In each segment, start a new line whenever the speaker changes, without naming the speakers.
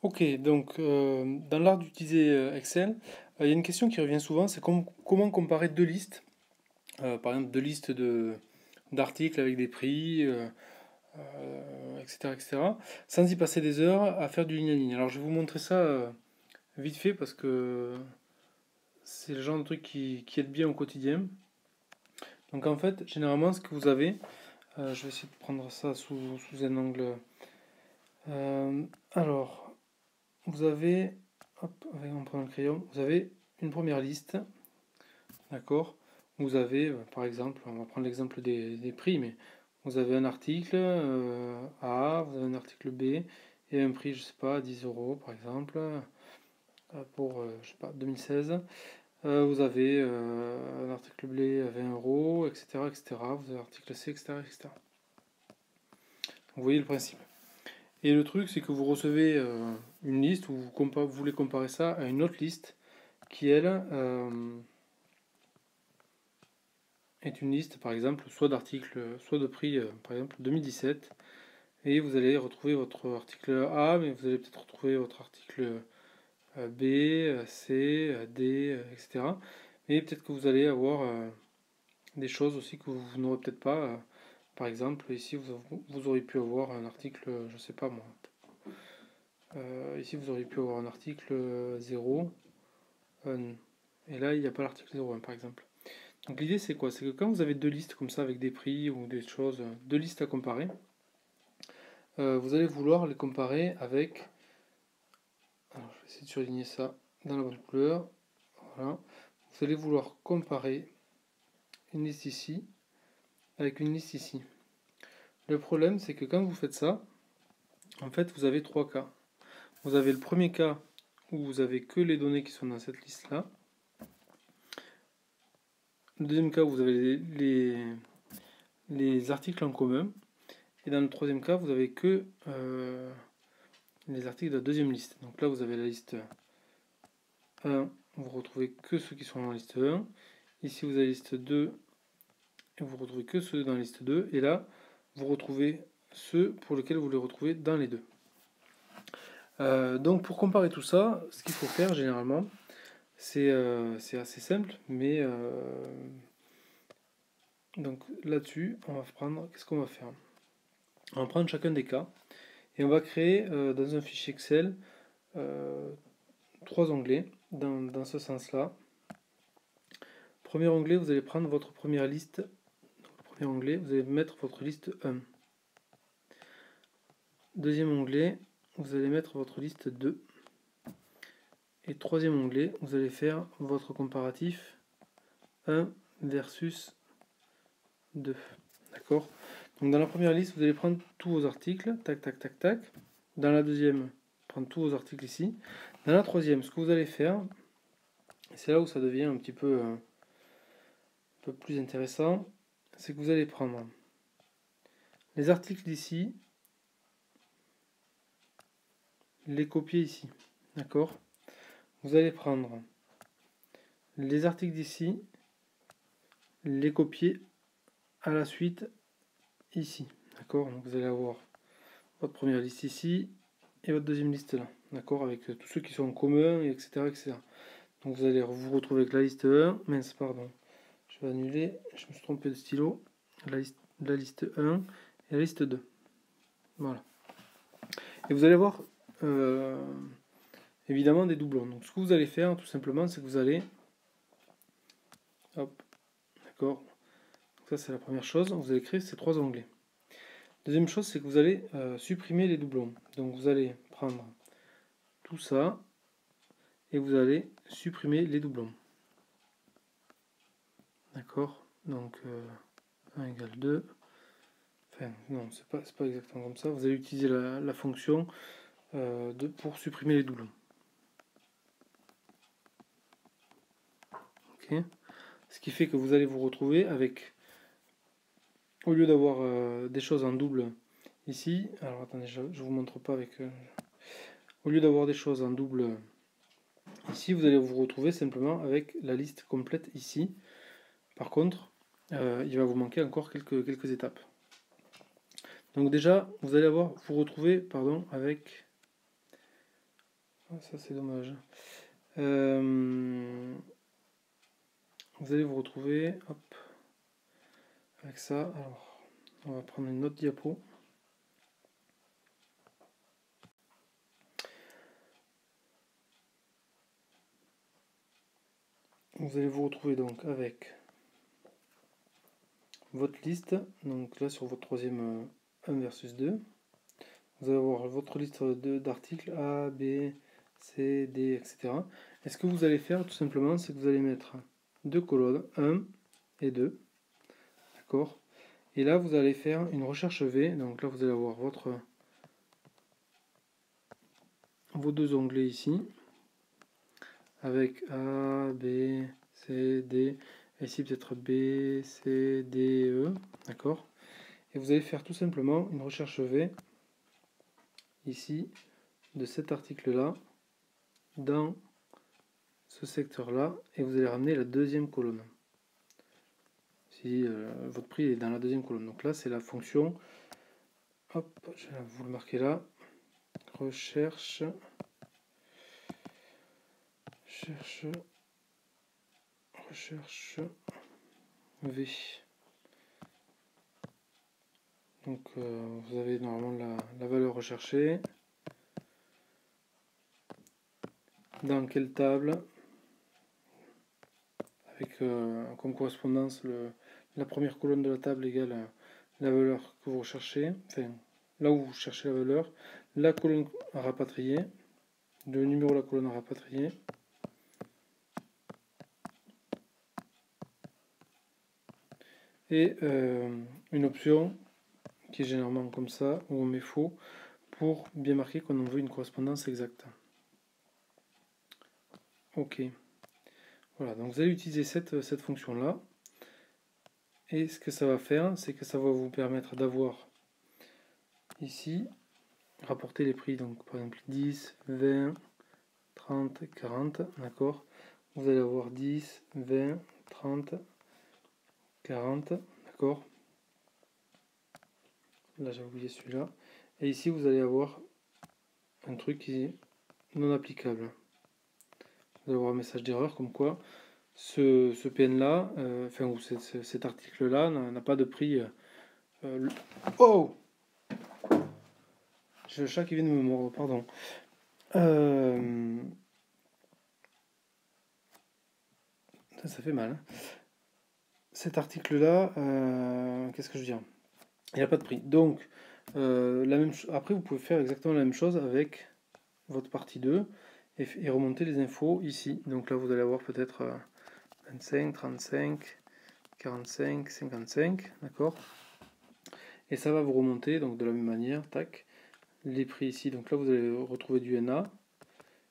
Ok, donc dans l'art d'utiliser Excel, il y a une question qui revient souvent, c'est comment comparer deux listes, par exemple deux listes d'articles avec des prix, etc., etc., sans y passer des heures à faire du ligne à ligne. Alors je vais vous montrer ça vite fait parce que c'est le genre de truc qui aide bien au quotidien. Donc en fait, généralement, ce que vous avez, je vais essayer de prendre ça sous un angle. euh, alors, vous avez, hop, on prend le crayon, vous avez une première liste. D'accord? Vous avez, par exemple, on va prendre l'exemple des prix, mais vous avez un article A, vous avez un article B, et un prix, je sais pas, 10 euros par exemple, pour, je sais pas, 2016. Vous avez un article B à 20 euros, etc., etc. Vous avez l'article C, etc., etc. Vous voyez le principe. Et le truc, c'est que vous recevez une liste où vous voulez comparer ça à une autre liste qui, elle, est une liste, par exemple, soit d'articles, soit de prix, par exemple 2017, et vous allez retrouver votre article A, mais vous allez peut-être retrouver votre article B, C, D, etc. Et peut-être que vous allez avoir des choses aussi que vous n'aurez peut-être pas. Par exemple, ici, vous auriez pu avoir un article, je sais pas moi. Ici, vous auriez pu avoir un article 0, et là, il n'y a pas l'article 01, par exemple. Donc l'idée c'est quoi? C'est que quand vous avez deux listes comme ça avec des prix ou des choses, deux listes à comparer, vous allez vouloir les comparer avec. Alors je vais essayer de surligner ça dans la bonne couleur. Voilà. Vous allez vouloir comparer une liste ici avec une liste ici. Le problème c'est que quand vous faites ça, en fait vous avez trois cas. Vous avez le premier cas où vous avez que les données qui sont dans cette liste là. Le deuxième cas où vous avez les articles en commun. Et dans le troisième cas, vous avez que les articles de la deuxième liste. Donc là, vous avez la liste 1, vous retrouvez que ceux qui sont dans la liste 1. Ici, vous avez la liste 2, et vous retrouvez que ceux dans la liste 2. Et là, vous retrouvez ceux pour lesquels vous les retrouvez dans les deux. Donc pour comparer tout ça, ce qu'il faut faire généralement, c'est assez simple, mais donc là-dessus, on va prendre, qu'est-ce qu'on va faire? On va prendre chacun des cas et on va créer dans un fichier Excel euh, trois onglets dans ce sens-là. Premier onglet, vous allez prendre votre première liste. Premier onglet, vous allez mettre votre liste 1. Deuxième onglet, vous allez mettre votre liste 2. Et troisième onglet, vous allez faire votre comparatif 1 versus 2. D'accord? Donc dans la première liste, vous allez prendre tous vos articles, tac, tac, tac, tac. Dans la deuxième, prendre tous vos articles ici. Dans la troisième, ce que vous allez faire, c'est là où ça devient un petit peu plus intéressant, c'est que vous allez prendre les articles d'ici, les copier ici. D'accord? Vous allez prendre les articles d'ici, les copier à la suite ici. D'accord? Donc vous allez avoir votre première liste ici et votre deuxième liste là. D'accord? Avec tous ceux qui sont en commun, etc., etc. Donc vous allez vous retrouver avec la liste 1. Mince, pardon. Je vais annuler. Je me suis trompé de stylo. La liste 1 et la liste 2. Voilà. Et vous allez avoir évidemment des doublons. Donc ce que vous allez faire tout simplement, c'est que vous allez. Hop. D'accord? Donc ça c'est la première chose. Vous allez créer ces trois onglets. Deuxième chose, c'est que vous allez supprimer les doublons. Donc vous allez prendre tout ça et vous allez supprimer les doublons. D'accord? Donc 1 égale 2. Enfin, non, c'est pas exactement comme ça. Vous allez utiliser la fonction pour supprimer les doublons. Ok? Ce qui fait que vous allez vous retrouver avec, au lieu d'avoir des choses en double ici, alors attendez, je vous montre pas avec. Au lieu d'avoir des choses en double ici, vous allez vous retrouver simplement avec la liste complète ici. Par contre, il va vous manquer encore quelques étapes. Donc déjà, vous allez vous retrouver avec Ça c'est dommage. Vous allez vous retrouver hop, avec ça. Alors, on va prendre une autre diapo. Vous allez vous retrouver donc avec votre liste. Donc là sur votre troisième 1 versus 2. Vous allez avoir votre liste d'articles A, B, C, D, etc. Et ce que vous allez faire tout simplement, c'est que vous allez mettre deux colonnes, 1 et 2. D'accord. Et là, vous allez faire une recherche V. Donc là, vous allez avoir vos deux onglets ici, avec A, B, C, D. Et ici, peut-être B, C, D, E. D'accord. Et vous allez faire tout simplement une recherche V, ici, de cet article-là, dans ce secteur-là, et vous allez ramener la deuxième colonne. Si votre prix est dans la deuxième colonne. Donc là, c'est la fonction, hop, je vais vous le marquer là, recherche, V. Donc vous avez normalement la valeur recherchée. Dans quelle table, avec comme correspondance la première colonne de la table égale la valeur que vous recherchez, enfin là où vous cherchez la valeur, la colonne à rapatrier, le numéro de la colonne à rapatrier, et une option qui est généralement comme ça, où on met faux, pour bien marquer qu'on en veut une correspondance exacte. Ok. Voilà, donc vous allez utiliser cette fonction-là. Et ce que ça va faire, c'est que ça va vous permettre d'avoir ici, rapporter les prix, donc par exemple 10, 20, 30, 40, d'accord. Vous allez avoir 10, 20, 30, 40, d'accord. Là j'ai oublié celui-là. Et ici vous allez avoir un truc qui est non applicable. Vous allez avoir un message d'erreur comme quoi ce PN là, enfin ou cet article là n'a pas de prix. Oh, j'ai le chat qui vient de me mordre, pardon. Ça fait mal. Hein. Cet article là, qu'est-ce que je veux dire? Il n'y a pas de prix. Donc après vous pouvez faire exactement la même chose avec votre partie 2 et remonter les infos ici. Donc là vous allez avoir peut-être 25, 35, 45, 55, d'accord. Et ça va vous remonter donc de la même manière, tac, les prix ici. Donc là vous allez retrouver du NA.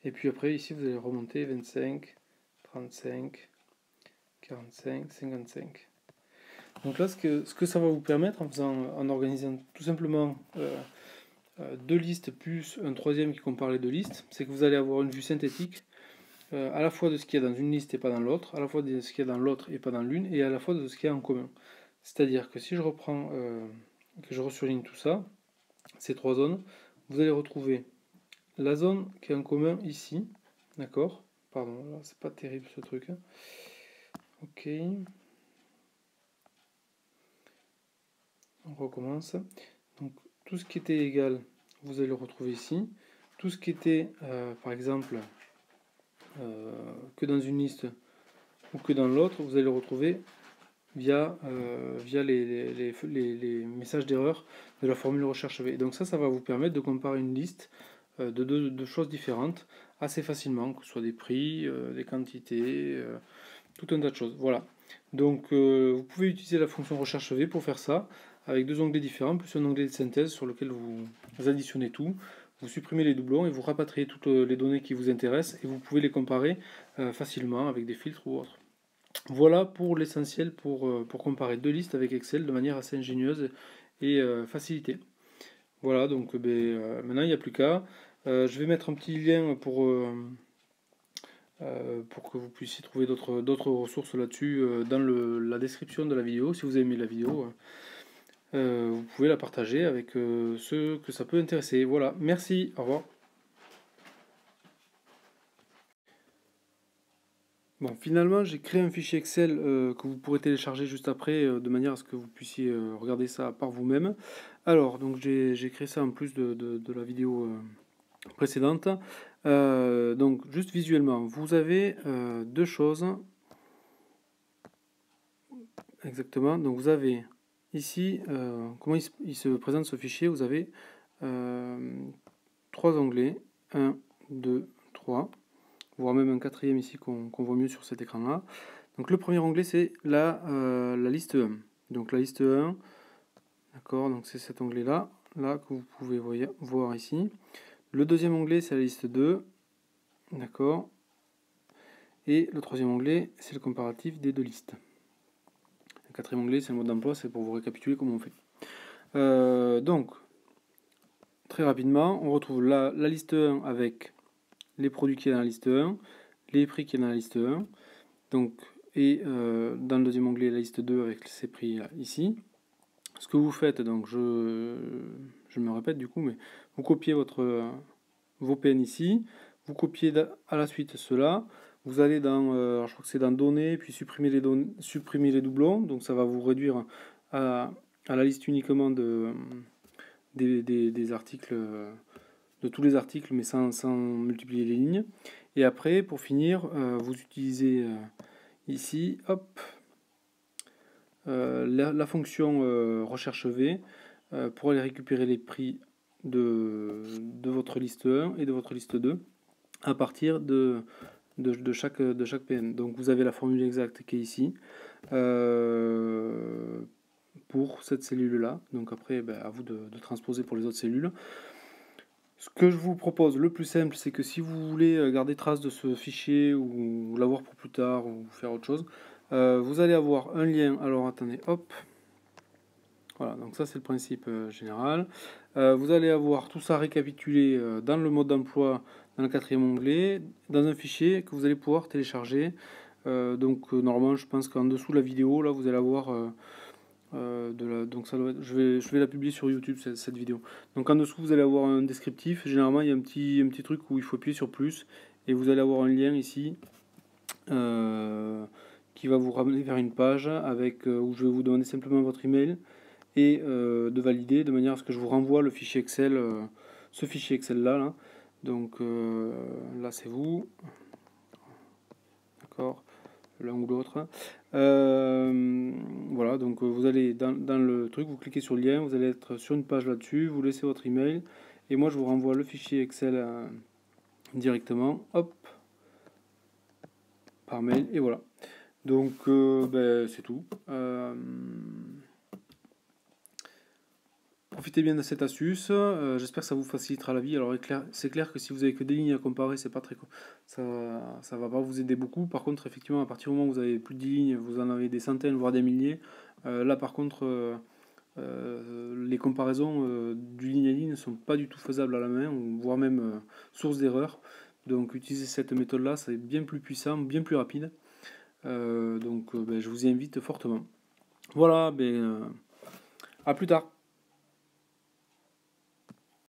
Et puis après ici vous allez remonter 25, 35, 45, 55. Donc là ce que ça va vous permettre en organisant tout simplement deux listes plus un troisième qui compare les deux listes, c'est que vous allez avoir une vue synthétique à la fois de ce qu'il y a dans une liste et pas dans l'autre, à la fois de ce qu'il y a dans l'autre et pas dans l'une, et à la fois de ce qu'il y a en commun. C'est-à-dire que si je reprends, que je resurligne tout ça, ces trois zones, vous allez retrouver la zone qui est en commun ici, d'accord. Pardon, là c'est pas terrible ce truc. Hein. Ok. On recommence. Donc tout ce qui était égal, vous allez le retrouver ici. Tout ce qui était, par exemple, que dans une liste ou que dans l'autre, vous allez le retrouver via les messages d'erreur de la formule recherche V. Et donc ça va vous permettre de comparer une liste de deux choses différentes assez facilement, que ce soit des prix, des quantités, tout un tas de choses. Voilà. Donc vous pouvez utiliser la fonction recherche V pour faire ça, avec deux onglets différents, plus un onglet de synthèse sur lequel vous additionnez tout, vous supprimez les doublons et vous rapatriez toutes les données qui vous intéressent et vous pouvez les comparer facilement avec des filtres ou autres. Voilà pour l'essentiel pour comparer deux listes avec Excel de manière assez ingénieuse et facilitée. Voilà, donc maintenant il n'y a plus qu'à. Je vais mettre un petit lien pour que vous puissiez trouver d'autres ressources là-dessus dans la description de la vidéo. Si vous avez aimé la vidéo, vous pouvez la partager avec ceux que ça peut intéresser. Voilà, merci, au revoir. Bon, finalement, j'ai créé un fichier Excel que vous pourrez télécharger juste après, de manière à ce que vous puissiez regarder ça par vous-même. Alors, donc j'ai créé ça en plus de la vidéo précédente. Donc, juste visuellement, vous avez deux choses. Exactement. Donc, vous avez ici, comment il se présente ce fichier? Vous avez trois onglets. 1, 2, 3. Voire même un quatrième ici qu'on voit mieux sur cet écran-là. Donc le premier onglet c'est la liste 1. Donc la liste 1, d'accord, donc c'est cet onglet-là, là que vous pouvez voir ici. Le deuxième onglet c'est la liste 2, d'accord. Et le troisième onglet c'est le comparatif des deux listes. Le quatrième onglet c'est le mode d'emploi, c'est pour vous récapituler comment on fait. Donc, très rapidement, on retrouve la liste 1 avec les produits qui est dans la liste 1, les prix qui est dans la liste 1. Donc, et dans le deuxième onglet, la liste 2 avec ces prix là, ici. Ce que vous faites, donc je me répète du coup, mais vous copiez vos PN ici, vous copiez à la suite cela, vous allez dans, je crois que c'est dans données, puis supprimer les doublons, donc ça va vous réduire à la liste uniquement des articles, de tous les articles, mais sans multiplier les lignes. Et après, pour finir, vous utilisez ici, hop, la fonction recherche V pour aller récupérer les prix de votre liste 1 et de votre liste 2 à partir de chaque PN. Donc vous avez la formule exacte qui est ici pour cette cellule-là. Donc après, ben, à vous de transposer pour les autres cellules. Ce que je vous propose, le plus simple, c'est que si vous voulez garder trace de ce fichier ou l'avoir pour plus tard ou faire autre chose, vous allez avoir un lien. Alors attendez, hop. Voilà, donc ça c'est le principe général. Vous allez avoir tout ça récapitulé dans le mode d'emploi, dans le quatrième onglet, dans un fichier que vous allez pouvoir télécharger. Normalement, je pense qu'en dessous de la vidéo, là, vous allez avoir donc ça doit être, je vais la publier sur YouTube cette vidéo. Donc en dessous, vous allez avoir un descriptif. Généralement, il y a un petit truc où il faut appuyer sur plus et vous allez avoir un lien ici. Qui va vous ramener vers une page avec où je vais vous demander simplement votre email et de valider de manière à ce que je vous renvoie le fichier Excel, ce fichier Excel là. Donc là c'est vous, d'accord, l'un ou l'autre. Voilà, donc vous allez dans le truc, vous cliquez sur le lien, vous allez être sur une page là-dessus, vous laissez votre email et moi je vous renvoie le fichier Excel directement, hop, par mail et voilà. Donc ben, c'est tout. Profitez bien de cette astuce, j'espère que ça vous facilitera la vie. Alors c'est clair que si vous avez que des lignes à comparer, c'est pas très ça va pas vous aider beaucoup. Par contre, effectivement, à partir du moment où vous avez plus de 10 lignes, vous en avez des centaines, voire des milliers, là par contre, les comparaisons du ligne à ligne ne sont pas du tout faisables à la main, voire même source d'erreur. Donc utiliser cette méthode-là, c'est bien plus puissant, bien plus rapide. Ben, je vous y invite fortement. Voilà, ben, à plus tard.